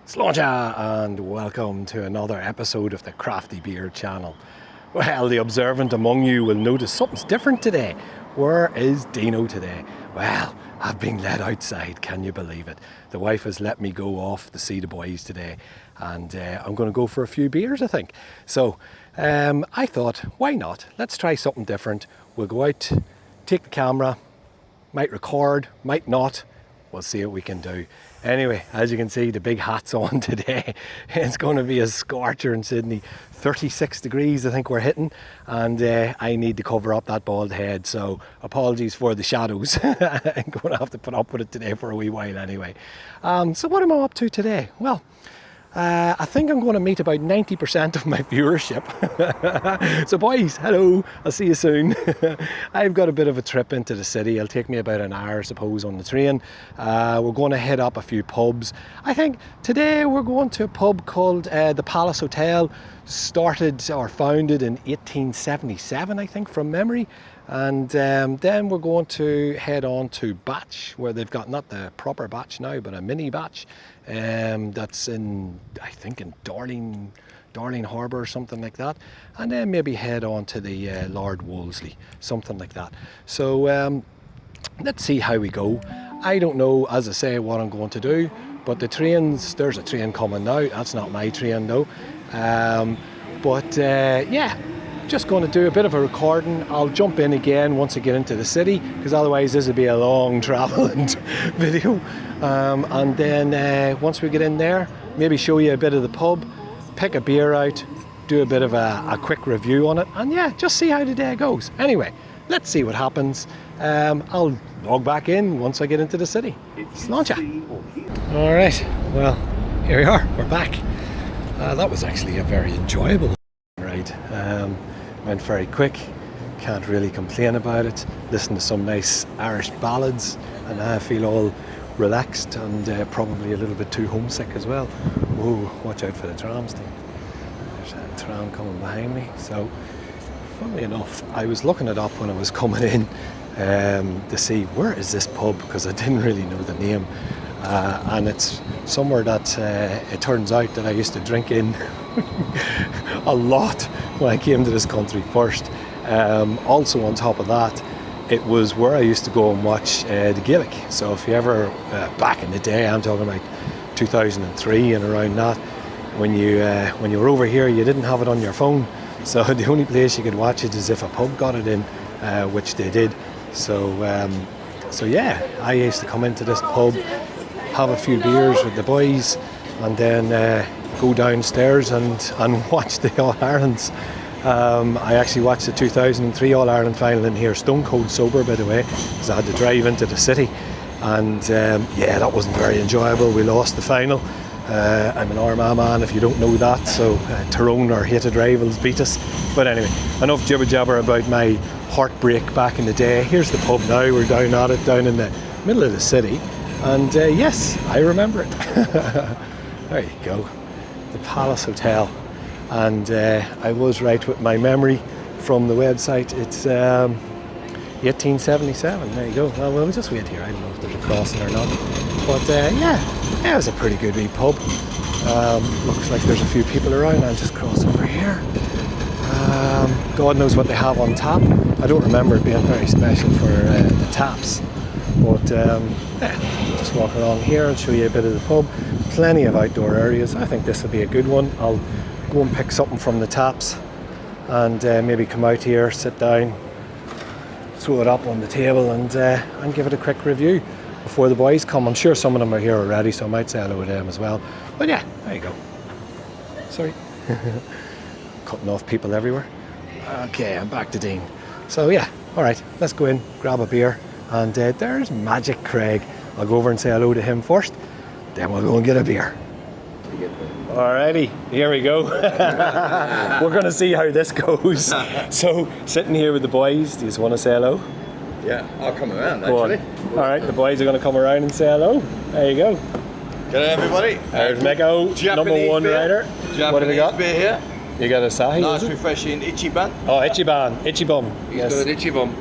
Slainte and welcome to another episode of the Crafty Beer channel. Well, the observant among you will notice something's different today. Where is Dino today? Well, I've been let outside, can you believe it? The wife has let me go off to see the boys today, and I'm going to go for a few beers, I think. So I thought, why not? Let's try something different. We'll go out, take the camera, might record, might not. We'll see what we can do. Anyway, as you can see, the big hat's on today. It's going to be a scorcher in Sydney. 36 degrees I think we're hitting, and I need to cover up that bald head, so apologies for the shadows. I'm going to have to put up with it today for a wee while anyway. So what am I up to today? Well, I think I'm going to meet about 90% of my viewership. So boys, hello, I'll see you soon. I've got a bit of a trip into the city. It'll take me about an hour, I suppose, on the train. We're going to head up a few pubs. I think today we're going to a pub called the Palace Hotel, started or founded in 1877, I think, from memory. And then we're going to head on to Batch, where they've got not the proper Batch now, but a mini Batch. That's in, I think, in Darling Harbour or something like that. And then maybe head on to the Lord Wolseley, something like that. So let's see how we go. I don't know, as I say, what I'm going to do, but the trains, there's a train coming now. That's not my train though. Yeah. Just going to do a bit of a recording. I'll jump in again once I get into the city, because otherwise this will be a long travelling video. And then once we get in there, maybe show you a bit of the pub, pick a beer out, do a bit of a quick review on it, and yeah, just see how the day goes. Anyway, let's see what happens. I'll log back in once I get into the city. Slainte. All right, well, here we are, we're back. That was actually a very enjoyable ride. Went very quick, can't really complain about it. Listened to some nice Irish ballads, and I feel all relaxed and probably a little bit too homesick as well. Whoa, watch out for the trams thing. There's a tram coming behind me. So, funnily enough, I was looking it up when I was coming in to see where is this pub, because I didn't really know the name. And it's somewhere that it turns out that I used to drink in a lot when I came to this country first. Also on top of that, it was where I used to go and watch the Gaelic. So if you ever, back in the day, I'm talking about 2003 and around that, when you were over here, you didn't have it on your phone. So the only place you could watch it is if a pub got it in, which they did. So yeah, I used to come into this pub, have a few beers with the boys, and then go downstairs and watch the All-Irelands. I actually watched the 2003 All-Ireland final in here, stone cold sober by the way, because I had to drive into the city, and yeah, that wasn't very enjoyable. We lost the final. I'm an Armagh man, if you don't know that, so Tyrone, our hated rivals, beat us. But anyway, enough jibber jabber about my heartbreak back in the day. Here's the pub now, we're down at it, down in the middle of the city, and yes, I remember it. There you go, the Palace Hotel. And I was right with my memory from the website. It's 1877, there you go. Well, we'll just wait here, I don't know if there's a crossing or not. But yeah, it was a pretty good wee pub. Looks like there's a few people around. I'll just cross over here. God knows what they have on tap. I don't remember it being very special for the taps. But yeah, just walk along here and show you a bit of the pub. Plenty of outdoor areas. I think this will be a good one. I'll go and pick something from the taps and maybe come out here, sit down, throw it up on the table and give it a quick review before the boys come. I'm sure some of them are here already, so I might say hello to them as well. But yeah, there you go. Sorry. Cutting off people everywhere. Okay, I'm back to Dean. So yeah, alright, let's go in, grab a beer, and there's Magic Craig. I'll go over and say hello to him first, then we'll go and get a beer. Alrighty, here we go. We're going to see how this goes. So, sitting here with the boys, do you just want to say hello? Yeah, I'll come around go actually. Alright, the boys are going to come around and say hello. There you go. G'day everybody. There's Meko, number one beer. rider. Japanese what have we got? Beer here. You got a Sahi? Nice refreshing Ichiban. Oh, Ichiban, Ichibum. He's got an Ichibum.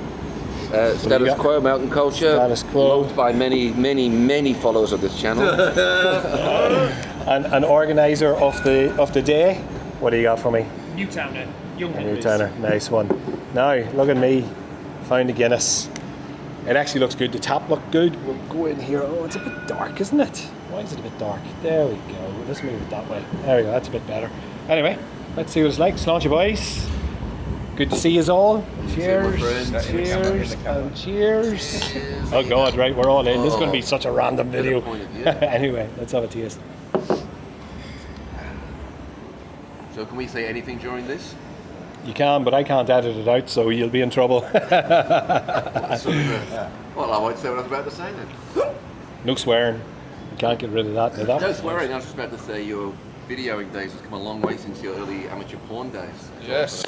Status quo, mountain culture. Status quo. Loved by many followers of this channel. an organizer of the day. What do you got for me? Newtowner, young Newtowner, nice one. Now, look at me, found a Guinness. It actually looks good. The tap looked good. We'll go in here. Oh, it's a bit dark, isn't it? Why is it a bit dark? There we go. Let's move it that way. There we go. That's a bit better. Anyway, let's see what it's like. Slainte, boys. Good to see you all. Cheers, cheers, and cheers. Oh God, right, we're all in. This is going to be such a random video. Anyway, let's have a taste. So can we say anything during this? You can, but I can't edit it out, so you'll be in trouble. Well, I won't say what I was about to say then. No swearing. You can't get rid of that. No swearing. I was just about to say your videoing days has come a long way since your early amateur porn days. Yes.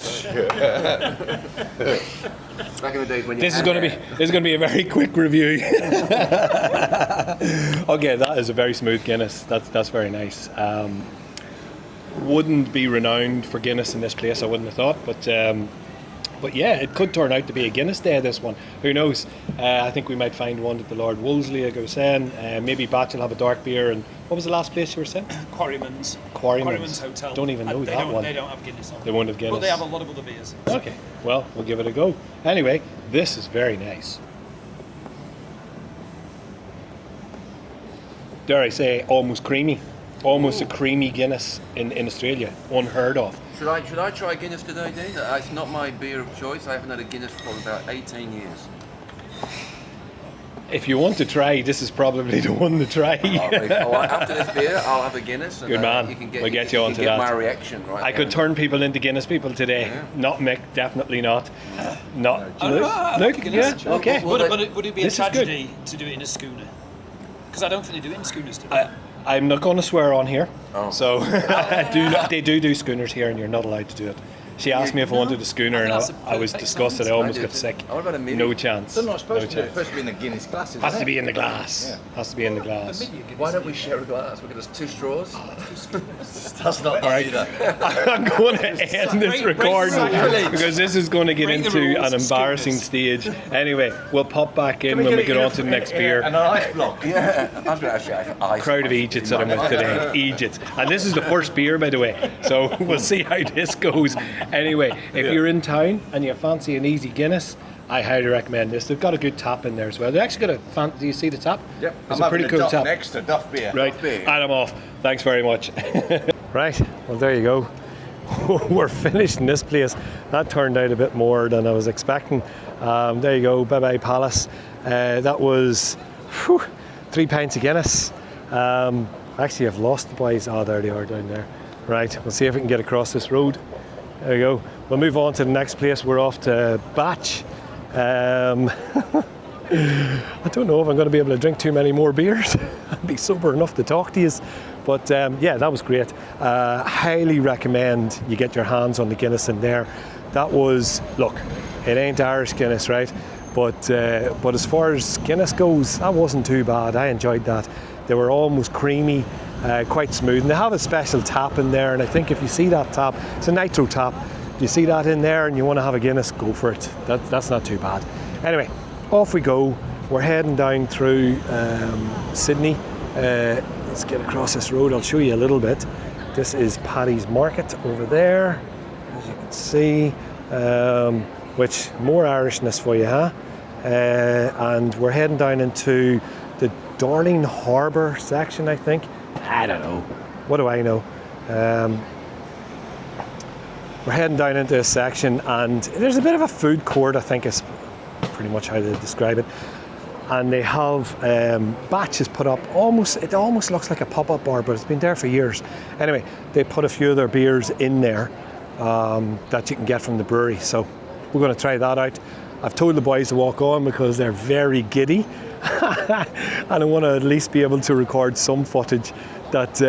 Back in the days when you This is going to be a very quick review. Okay, that is a very smooth Guinness. That's very nice. Wouldn't be renowned for Guinness in this place, I wouldn't have thought, but yeah, it could turn out to be a Guinness day, this one. Who knows? I think we might find one at the Lord Wolseley, like I was saying. Maybe Batch will have a dark beer. And what was the last place you were saying? Quarryman's Hotel. Don't even know that one. They don't have Guinness on. They won't have Guinness. But they have a lot of other beers. Okay, well, we'll give it a go. Anyway, this is very nice. Dare I say, almost creamy. Almost a creamy Guinness in Australia. Unheard of. Should I try Guinness today, Dean? It's not my beer of choice. I haven't had a Guinness for about 18 years. If you want to try, this is probably the one to try. After this beer, I'll have a Guinness. And, good man. We'll get you onto that. My reaction, right? I could turn people into Guinness people today. Yeah. Not Mick, definitely not. Not. Look, yeah, okay. Would it be a tragedy to do it in a schooner? Because I don't think they do it in schooners today. I'm not going to swear on here. Oh. So they do schooners here, and you're not allowed to do it. She asked me if I wanted a schooner, and I was disgusted. I almost got sick. What about a mini? No chance. They're not supposed to be. chance. It's supposed to be in the Guinness glass, isn't Has to it? be in the glass. Yeah. Has to be in the glass. Why don't we share a glass? We've got us 2 straws. That's not All right. either. I'm going to end this recording sacrilege. because this is going to get Break the into rules, an embarrassing stage. Anyway, we'll pop back in when we get on to the next beer. And an ice block. Yeah, I'm going to actually have ice. Crowd of Egypts that I'm with today. Egypt. And this is the first beer, by the way. So we'll see how this goes. Anyway, if you're in town and you fancy an easy Guinness, I highly recommend this. They've got a good tap in there as well. They actually got do you see the tap? Yep. It's I'm a pretty having cool Duff tap. next to Duff beer. Right, Duff beer. and I'm off. Thanks very much. Right, well there you go. We're finished in this place. That turned out a bit more than I was expecting. There you go, bye-bye Palace. That was 3 pints of Guinness. Actually, I've lost the boys. Oh, there they are down there. Right, we'll see if we can get across this road. There you go. We'll move on to the next place. We're off to Batch. I don't know if I'm going to be able to drink too many more beers and be sober enough to talk to you. But yeah, that was great. Highly recommend you get your hands on the Guinness in there. That was, look, it ain't Irish Guinness, right? But as far as Guinness goes, that wasn't too bad. I enjoyed that. They were almost creamy, quite smooth. And they have a special tap in there. And I think if you see that tap, it's a nitro tap. If you see that in there and you want to have a Guinness, go for it. That's not too bad. Anyway, off we go. We're heading down through Sydney. Let's get across this road. I'll show you a little bit. This is Paddy's Market over there, as you can see. Which more Irishness for you, huh? And we're heading down into the Darling Harbour section, I think. I don't know. What do I know? We're heading down into a section, and there's a bit of a food court, I think is pretty much how they describe it. And they have batches put up. It almost looks like a pop-up bar, but it's been there for years. Anyway, they put a few of their beers in there that you can get from the brewery. So we're going to try that out. I've told the boys to walk on because they're very giddy. And I want to at least be able to record some footage that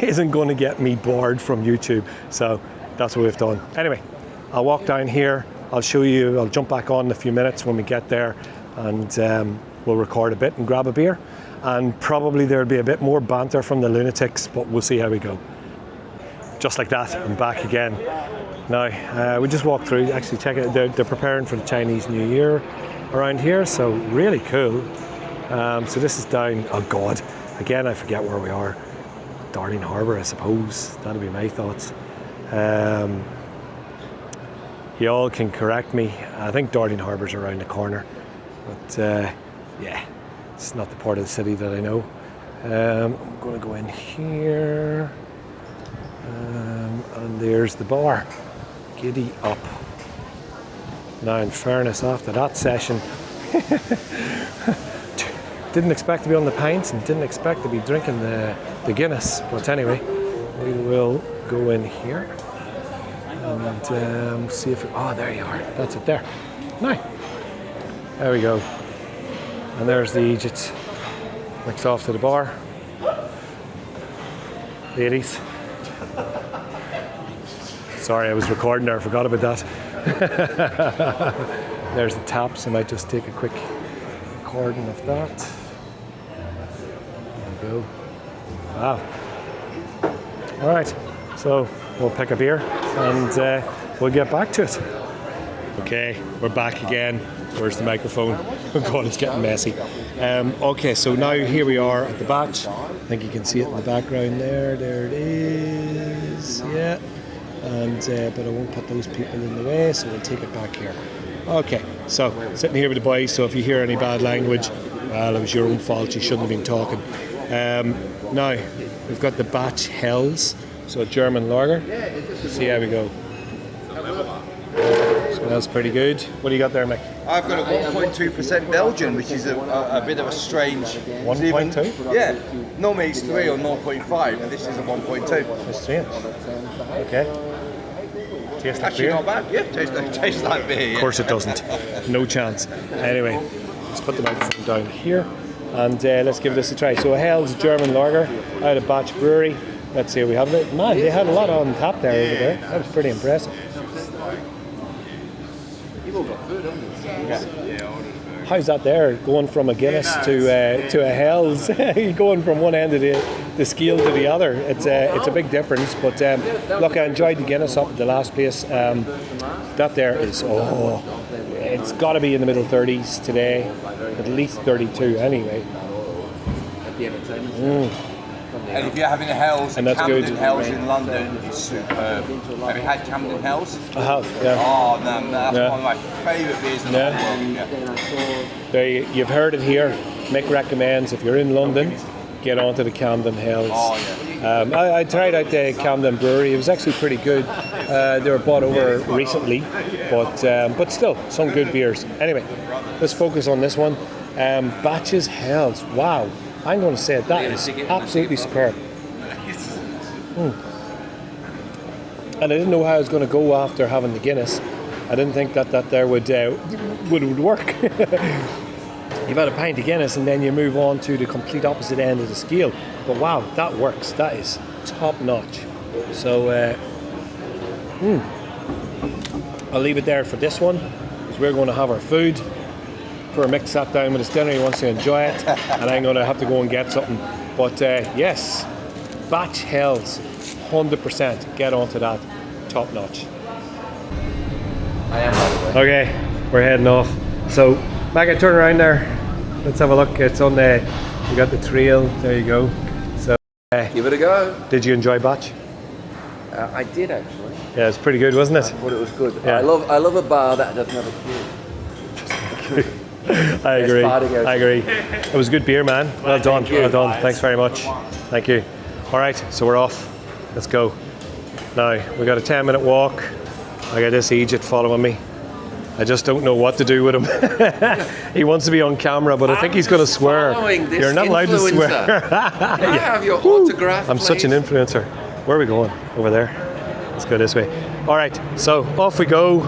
isn't going to get me barred from YouTube. So that's what we've done. Anyway, I'll walk down here. I'll show you. I'll jump back on in a few minutes when we get there, and we'll record a bit and grab a beer. And probably there'll be a bit more banter from the lunatics, but we'll see how we go. Just like that, I'm back again. Now, we just walked through. Actually, check it. They're preparing for the Chinese New Year around here, so really cool. So this is down. Oh God, again I forget where we are. Darling Harbour, I suppose. That'd be my thoughts. You all can correct me. I think Darling Harbour's around the corner, but yeah, it's not the part of the city that I know. I'm going to go in here, and there's the bar. Giddy up. Now, in fairness, after that session, didn't expect to be on the pints and didn't expect to be drinking the Guinness. But anyway, we will go in here and see if oh, there you are. That's it there. Now, there we go. And there's the Egypt mixed off to the bar. Ladies. Sorry, I was recording there. I forgot about that. There's the taps. I might just take a quick recording of that. There we go. Wow. All right. So we'll pick a beer and we'll get back to it. Okay, we're back again. Where's the microphone? Oh God, it's getting messy. Okay, so now here we are at the batch. I think you can see it in the background there. There it is. Yeah. And but I won't put those people in the way, so we'll take it back here. Okay, so sitting here with the boys. So if you hear any bad language, well, it was your own fault. You shouldn't have been talking. Now we've got the batch Hells, so a German lager. See how we go. Smells pretty good. What do you got there, Mick? I've got a 1.2% Belgian, which is a bit of a strange... 1.2? Yeah. Normally it's 3 or 0.5, and this is a 1.2. That's strange. Okay. Tastes like Actually beer? not bad. Yeah, tastes like beer. Yeah. Of course it doesn't. No chance. Anyway, let's put the microphone down here and let's give this a try. So Hell's German lager out of Batch Brewery. Let's see how we have it. Man, they had a lot on tap there over there. That was pretty impressive. How's that there? Going from a Guinness to a Hell's, going from one end of the scale to the other. It's a big difference. But look, I enjoyed the Guinness up at the last place. That there is it's got to be in the middle 30s today, at least 32 anyway. And if you're having a Hells, And that's Camden good. Hells in London is superb. Have you had Camden Hells? I have, yeah. Oh, no, that's Yeah. one of my favourite beers in the Yeah. whole world. Yeah. There you've heard it here. Mick recommends if you're in London, get onto the Camden Hells. Oh, yeah. I tried out the Camden Brewery. It was actually pretty good. They were bought over recently, but still some good beers. Anyway, let's focus on this one. Batches Hells. Wow. I'm going to say that is absolutely superb. And I didn't know how I was going to go after having the Guinness. I didn't think that there would work. You've had a pint of Guinness and then you move on to the complete opposite end of the scale. But wow, that works. That is top notch. So I'll leave it there for this one, because we're going to have our food. Poor Mick sat down with his dinner, he wants to enjoy it, and I'm going to have to go and get something. But yes, Batch Hells, 100%, get onto that, top notch. I am, by the way. Okay, we're heading off. So, Maggie, turn around there. Let's have a look. It's on the, you got the trail, there you go. So, Give it a go. did you enjoy Batch? I did actually. Yeah, it's pretty good, wasn't I it? thought it was good. Yeah. I love a bar that doesn't have a queue. I agree. bar to go to. I agree. It was good beer, man. Well done. you. Well done. Thanks very much. Thank you. All right, so we're off. Let's go. Now, we got a 10-minute walk. I got this Egypt following me. I just don't know what to do with him. He wants to be on camera, but I think he's going to swear. Following this You're not allowed to swear. Can I have your autograph, I'm such an please? influencer. Where are we going? Over there. Let's go this way. All right, so off we go.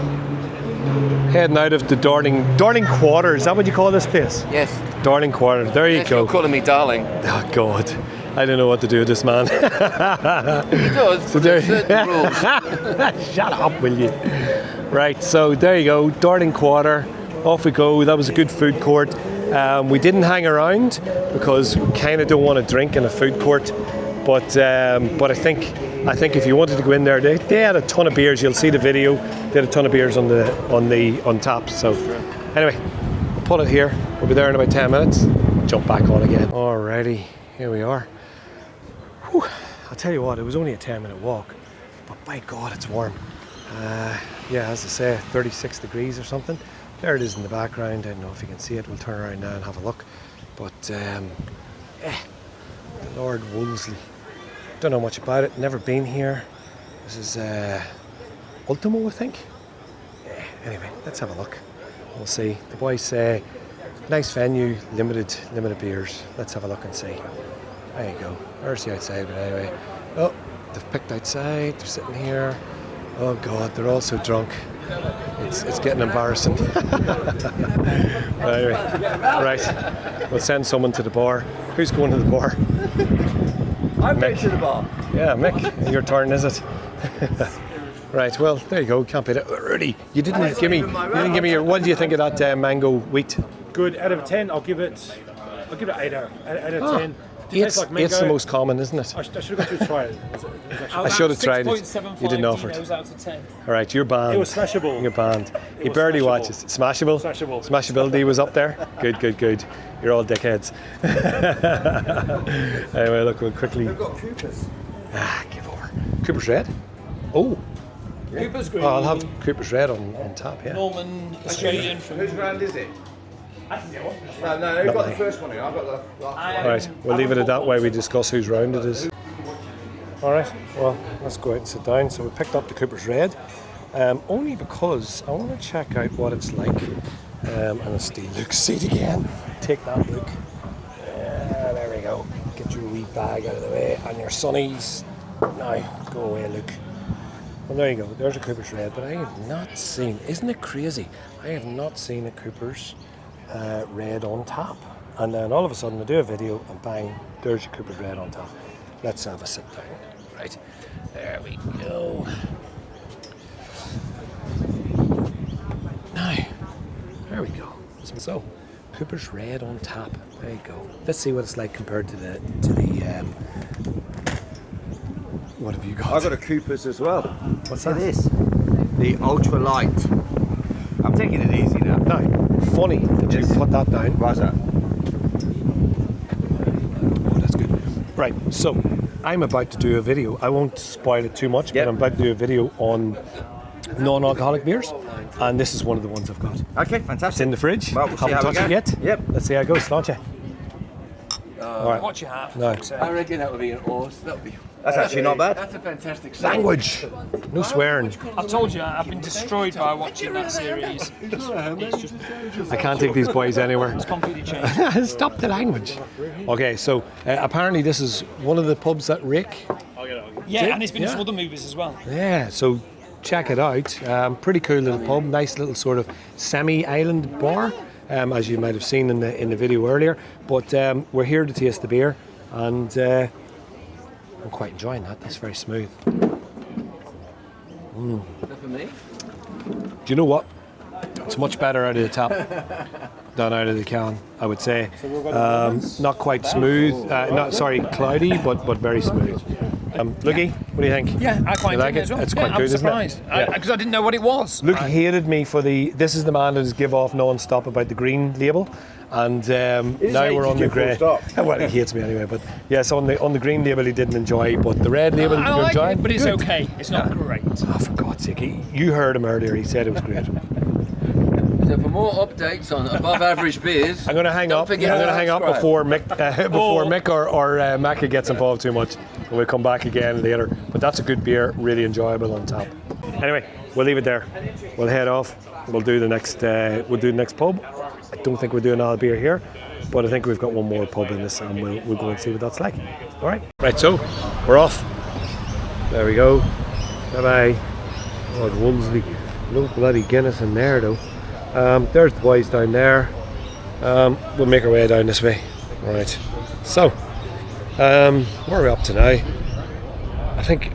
Heading out of the Darling Quarter. Is that what you call this place? Yes. Darling Quarter. There you Yes, go. you're calling me darling. Oh God, I don't know what to do with this man. He does. So But there's certain rules. Shut up, will you? Right, so there you go, Darling Quarter. Off we go. That was a good food court. We didn't hang around because we kind of don't want to drink in a food court. But I think if you wanted to go in there, they had a ton of beers. You'll see the video. They had a ton of beers on tap. So anyway, we'll pull it here. We'll be there in about 10 minutes. Jump back on again. Alrighty, here we are. Whew. I'll tell you what, it was only a 10-minute walk, but by God, it's warm. Yeah, as I say, 36 degrees or something. There it is in the background. I don't know if you can see it. We'll turn around now and have a look. But the Lord Wolseley. Don't know much about it. Never been here. This is Ultimo, I think. Yeah, anyway, let's have a look. We'll see. The boys say nice venue, limited beers. Let's have a look and see. There you go. There's the outside, but anyway. Oh, they've picked outside. They're sitting here. Oh God, they're all so drunk. It's getting embarrassing. Anyway, right. We'll send someone to the bar. Who's going to the bar? I'm going to the bar. Yeah, Mick. Your turn, is it? Right. Well, there you go. Can't beat it. Rudy, you didn't give me. You didn't give me your. What do you think of that mango wheat? Good. Out of 10, I'll give it 8 out of 10. It's the most common, isn't it? I should have got you to try it. I should have tried it. You didn't offer it. Out of 10. All right, you're banned. It was smashable. You're banned. He was barely smashable. watches. Smashable? Smashable. Smashability was up there? Good. You're all dickheads. Anyway, look, we'll quickly... We've got Coopers. Give over. Cooper's Red? Oh. Cooper's Green. Oh, I'll have Cooper's Red on top, yeah. Norman Australian from. Whose brand is it? I can get one. No, who got the first one here? I've got the last one. All right, we'll leave it at that way. We discuss whose round it is. All right, well, let's go out and sit down. So we picked up the Cooper's Red, only because I want to check out what it's like. And it's the Luke seat again. Take that, Luke. There we go. Get your wee bag out of the way and your sunnies. Now, go away, Luke. Well, there you go. There's a Cooper's Red, but I have not seen. Isn't it crazy? I have not seen a Cooper's Red on tap, and then all of a sudden I do a video and bang, there's your Cooper's Red on tap. Let's have a sit down. Right, there we go. Now, there we go. So, Cooper's Red on tap. There you go. Let's see what it's like compared to the what have you got? I've got a Coopers as well. What's Look that? at this. The Ultra Light. I'm taking it easy now. Now, funny that you put that down. Why's that? Oh, that's good. Right, so I'm about to do a video. I won't spoil it too much, Yep. but I'm about to do a video on non-alcoholic beers, and this is one of the ones I've got. Okay, It's fantastic. in the fridge. Well, we'll see Haven't how we touched it go. yet. Yep. Let's see how it goes, Slainte. All right. What you have? No. I reckon that would be an awesome. That would be. That's actually not bad. That's a fantastic song. Language. No swearing. I told you I've been destroyed by watching that series. It's just I can't take these boys anywhere. completely changed. Stop the language. Okay, so apparently this is one of the pubs that Rick. Yeah, and it's been in Yeah. some other movies as well. Yeah, so check it out. Pretty cool little pub, nice little sort of semi-island bar, as you might have seen in the video earlier. But we're here to taste the beer, and I'm quite enjoying that. That's very smooth. That for me? Do you know what? It's much better out of the tap than out of the can, I would say. Not quite smooth, cloudy, but very smooth. Lookie, what do you think? Yeah, I quite You like enjoyed it it? as well. It's Yeah, quite I'm good, isn't it? surprised Yeah. because I didn't know what it was. Luke hated me for this is the man that has give off non-stop about the green label, and now we're on the grey. Well, he hates me anyway, but yes, on the green label he didn't enjoy, but the red label I you're like enjoying. it, but it's Good. okay. It's not great. Oh, for God's sake, you heard him earlier. He said it was great. So for more updates on above average beers, I'm going to hang don't up. I'm forget going to to hang up subscribe. before Mick or Macca gets involved too much. And we'll come back again later. But that's a good beer, really enjoyable on tap. Anyway, we'll leave it there. We'll head off. We'll do the next. We'll do the next pub. I don't think we're doing all beer here, but I think we've got one more pub in this, and we'll go and see what that's like. All right. Right. So we're off. There we go. Bye bye. Lord Wolseley. No bloody Guinness in there though. There's the boys down there. We'll make our way down this way. Right. So, where are we up to now? I think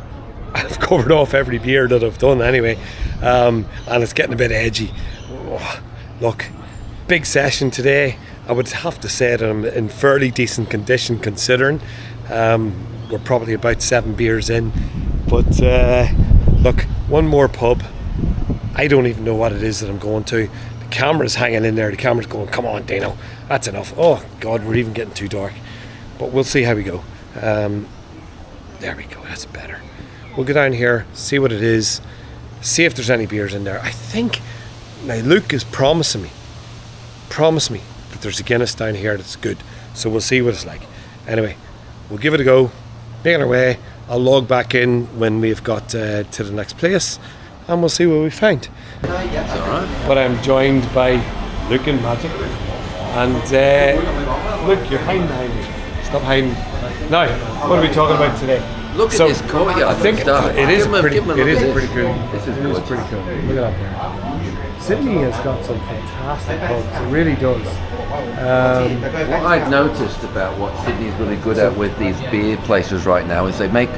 I've covered off every beer that I've done anyway, and it's getting a bit edgy. Oh, look, big session today. I would have to say that I'm in fairly decent condition considering. We're probably about 7 beers in, but look, one more pub. I don't even know what it is that I'm going to. The camera's hanging in there. The camera's going, come on, Dino, that's enough. Oh, God, we're even getting too dark. But we'll see how we go. There we go, that's better. We'll go down here, see what it is, see if there's any beers in there. I think, now Luke is promising me that there's a Guinness down here that's good. So we'll see what it's like. Anyway, we'll give it a go, making our way. I'll log back in when we've got to the next place, and we'll see what we find. But I'm joined by Luke and Magic. And Luke, you're hiding behind me. Stop hiding. Now, what are we talking about today? Look at this courtyard. I think it is pretty cool. This is Pretty cool. good. Look at that there. Sydney has got some fantastic pubs. It really does. What I've noticed about what Sydney's really good at with these beer places right now is they make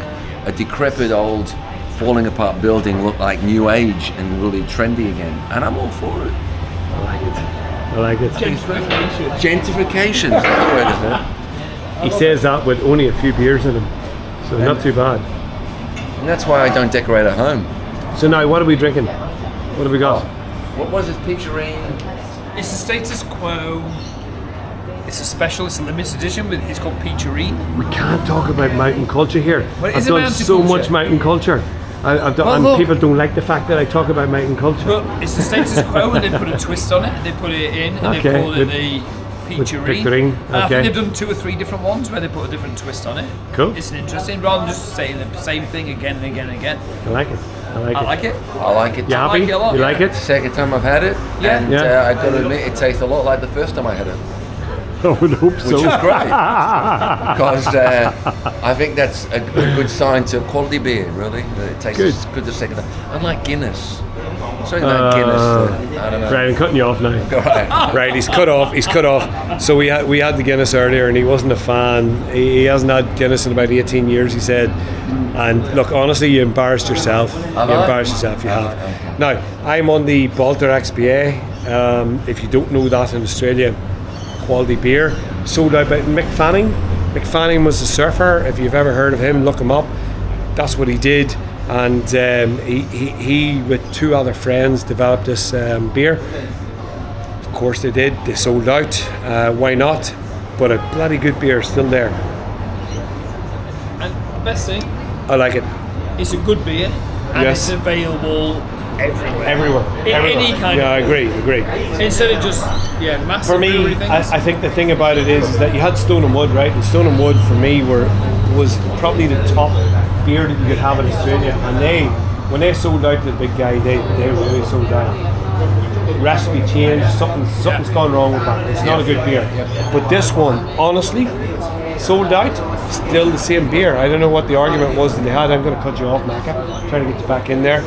a decrepit old falling apart building look like new age and really trendy again, and I'm all for it. I like it. Gentrification. That's the word, isn't it? He says that with only a few beers in him, so not too bad. And that's why I don't decorate at home. So now, what are we drinking? What have we got? What was this picturing? It's the status quo. It's a special, it's a limited edition, but it's called Peacherine. We can't talk about mountain culture here. Well, I've done so much mountain culture. I've done, and people don't like the fact that I talk about mountain culture. But it's the status quo, and they put a twist on it. They put it in, and they call it the Peacherine. I think they've done 2 or 3 different ones where they put a different twist on it. Cool. It's interesting, rather than just saying the same thing again and again and again. I like it. I like it. I like it. You happy? like it a lot, you like it? Second time I've had it, Yeah. and Yeah. I've got to admit it tastes a lot like the first time I had it, I would hope so. which is great because I think that's a good sign to quality beer. Really, that it tastes good the second time. Unlike Guinness, something like Guinness. I don't know. Right, I'm cutting you off now. Right. Right, he's cut off. So we had the Guinness earlier, and he wasn't a fan. He hasn't had Guinness in about 18 years, he said. And look, honestly, you embarrassed yourself. You embarrassed yourself. You have. Now, I'm on the Balter XBA. If you don't know that in Australia, quality beer sold out by Mick Fanning. Mick Fanning was a surfer. If you've ever heard of him, look him up. That's what he did. And he with 2 other friends developed this beer. Of course they did. They sold out. Why not? But a bloody good beer still there. And the best thing, I like it. it's a good beer, and Yes. it's available everywhere. Everywhere. Any kind Yeah, I of agree. Instead of just massive For me, brewery things. I think the thing about it is that you had Stone and Wood, right? And Stone and Wood for me was probably the top beer that you could have in Australia. And when they sold out to the big guy, they really sold out. Recipe changed, something's gone wrong with that. It's not a good beer. But this one, honestly, sold out, still the same beer. I don't know what the argument was that they had. I'm going to cut you off, Macca. Trying to get you back in there.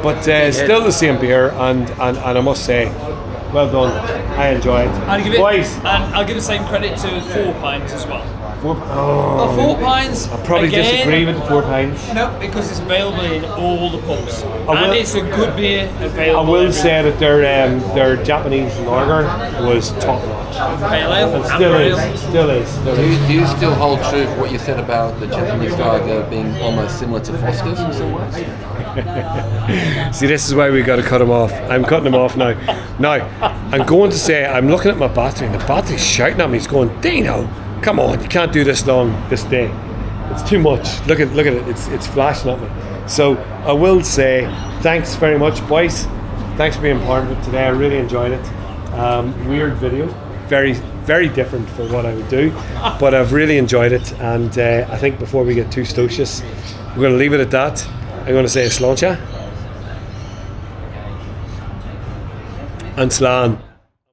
But still the same beer, and I must say, well done. I enjoy it. I'll give the same credit to 4 Pines as well. 4 4 Pines. I probably again, disagree with the 4 pints. No, because it's available in all the pubs, will- and it's a good beer available. I will everywhere. say that their Japanese lager was top notch. Pale ale, And still amber ale. is. Still is. Do you still hold true to what you said about the Japanese lager being almost similar to Foster's in some ways? See, this is why we got to cut him off. I'm cutting him off now. Now, I'm going to say, I'm looking at my battery, and the battery's shouting at me. It's going, Dino, come on, you can't do this long this day. It's too much. Look at it. It's flashing at me. So I will say, thanks very much, boys. Thanks for being part of it today. I really enjoyed it. Weird video, very, very different from what I would do, but I've really enjoyed it. And I think before we get too stocious, we're going to leave it at that. I'm going to say Slainte and Slainte.